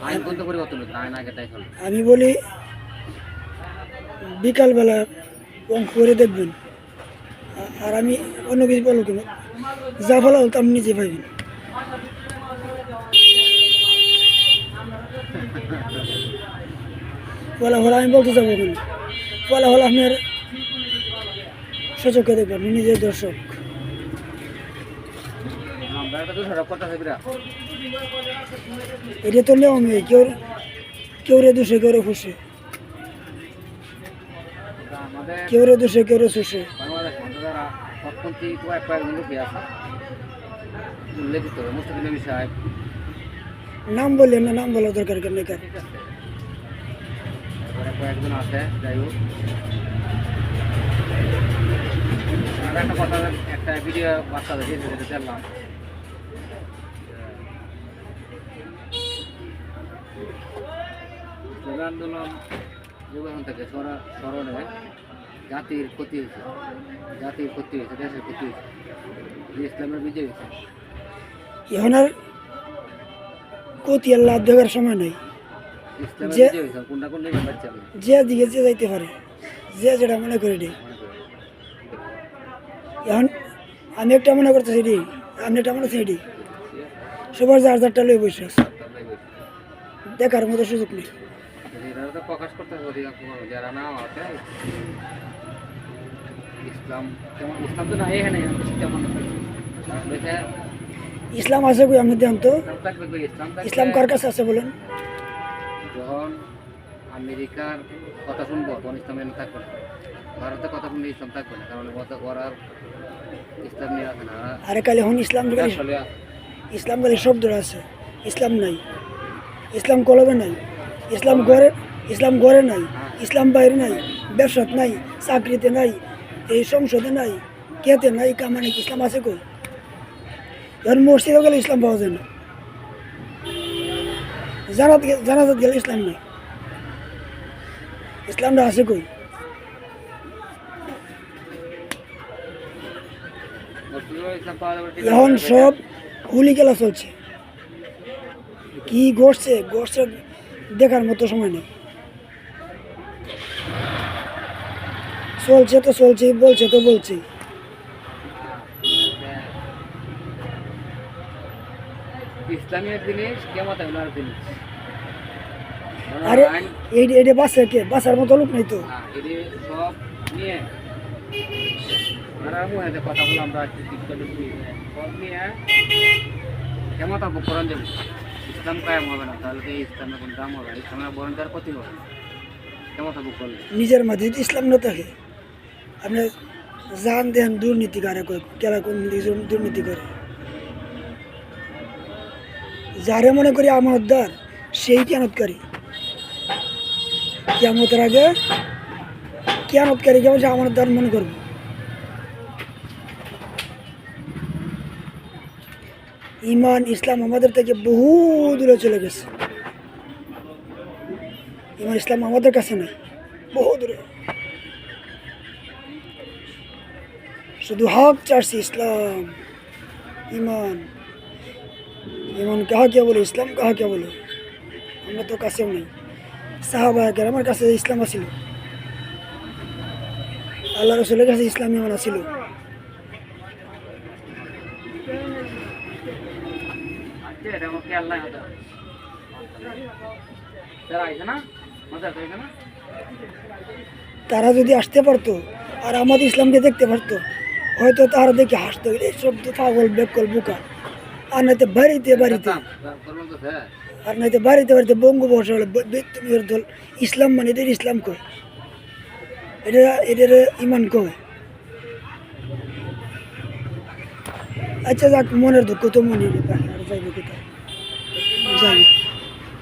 আইন কোনটা পরিবর্তন হচ্ছে আইন আগে তাই চলে আমি বলি বিকালবেলা অঙ্ক করে দেখবেন, আর আমি অন্য কিছু বলবো কেন, যা ফলা হল আপনি নিজে পাইবেন। ফলা ফলা আমি বলতে যাবো কেন, ফলা ফলা আপনার সচক্ষে দেখবেন, আপনি নিজের দর্শক। আমরা তো সরব কথা আছে বিরা এটা তো নিয়মে, কেউ কেউ রে দুষে, কেউ রে ফুসে, আমাদের কেউ রে দুষে, কেউ রে চুষে। বাংলাদেশ যারা সবপন্থী তো কয়েকজন লোকই আছে উল্লেখিত মুস্তাফিজ নবী সাহেব নাম বললেন না, নাম বলার দরকার কেন কার? ঠিক আছে তারপরে কয়েকজন আছে যাই হোক আর একটা কথা একটা ভিডিও বার্তা দেখেছি যেটা দেখলাম জুলাই আন্দোলন যুগান্তর থেকে স্মরণে জাতির ক্ষতি হয়েছে দেশের ক্ষতি হয়েছে ইসলামের বিজয় হয়েছে এখন আর কতি আর লাভ দেখার সময় নেই। ইসলামের যে- বিজয় হয়েছে কোনটা কোন নিয়ে বাচ্চা যে দিকে যে যাইতে পারে, যে যেটা মনে করে নেই। এখন আমি একটা মনে করতেছি এটি, আপনি একটা মনে করছি এটি, সবার যার যারটা লয়ে বসে আছে, দেখার মতো সুযোগ নেই। এরা তো প্রকাশ করতে হবে অধিকাংশ মানুষ যারা না আছে ইসলাম কেমন ইসলাম তো নাই এখানে কেমন দেখে ইসলাম আছে কই আপনি দেন তো, ইসলাম থাকবে কই ইসলাম থাকবে ইসলাম কার কাছে আছে বলেন? যখন আমেরিকার কথা শুনবো তখন ইসলাম এনে থাকবে না ভারতের কথা শুনলে ইসলাম থাকবে না কারণ ওরা ইসলাম নিয়ে আসে না আরে কালে এখন ইসলাম গেলে, আসলে ইসলাম গেলে শব্দটা আছে, ইসলাম নাই, ইসলাম কলবে নাই, ইসলাম ঘরে নাই, ইসলাম বাইরে নাই, ব্যবসাত নাই, চাকরিতে নাই, এই সংসদে নাই, কেতে নাই, কামানে ইসলাম আছে কই? এখন মসজিদে গেলে ইসলাম পাওয়া যায় না, জানাজাত গেলে ইসলাম নেই, ইসলামটা আছে কই? ইসলাম পাওয়া যাবে এখন সব হুলি খেলা চলছে, কি ঘটছে ঘটছে দেখার মতো সময় নেই। চলছে তো চলছেই, বলছে তো বলছেই। ইসলামের জিনিস কেমন আর জিনিস আরে এইটা বাঁচে কে? বাঁচার মতো লোক নেই তো। এটি সব নিয়ে আর মনে কথাগুলো আমরা সব নিয়ে কেমন থাকবো কোরআন যাবে ইসলাম কায়েম হবে না তাহলে তো ইসলামের কোন দাম হবে ইসলামের বরণ দেওয়ার ক্ষতি হবে কেমন থাকবো করলে নিজের মাঝে যদি ইসলাম না থাকে, আপনি জান দেন দুর্নীতি কারে কেরা কোন দুর্নীতি করে, যারে মনে করি আমানতদার সেই কিয়ানতকারী, কিয়ামতের আগে কিয়ানতকারী কেমন সে আমানতদার মনে করবো? ইমান ইসলাম আমাদের থেকে বহু দূরে চলে গেছে, ইমান ইসলাম আমাদের কাছে নাই, বহু দূরে। শুধু হক চাচ্ছি ইসলাম ইমান, ইমান কাহা কে বলে, ইসলাম কাহা কে বলে, আমরা তো কাছেও নেই। সাহাবায়ে আমার কাছে ইসলাম আছিল, আল্লাহ রসুলের কাছে ইসলাম ইমান আছিল। এটা কি আল্লাহ হতো যারা আইছে না মজা হয়েছে না তারা যদি আসতে পারতো আর আমাদের ইসলামকে দেখতে পারতো, হয়তো তারা দেখে হাসতো, এইসব তো পাগল বেকল বোকা। আর নয়তো বাড়িতে আর নয়তো বাড়িতে বঙ্গোপসাগর হলে ব্যক্তির দল ইসলাম মানে এদের ইসলাম কয়, এদের ইমান কয়। আচ্ছা যাক, মনের দুঃখ তো মনে আর যাইবে কোথায়, যাইবে।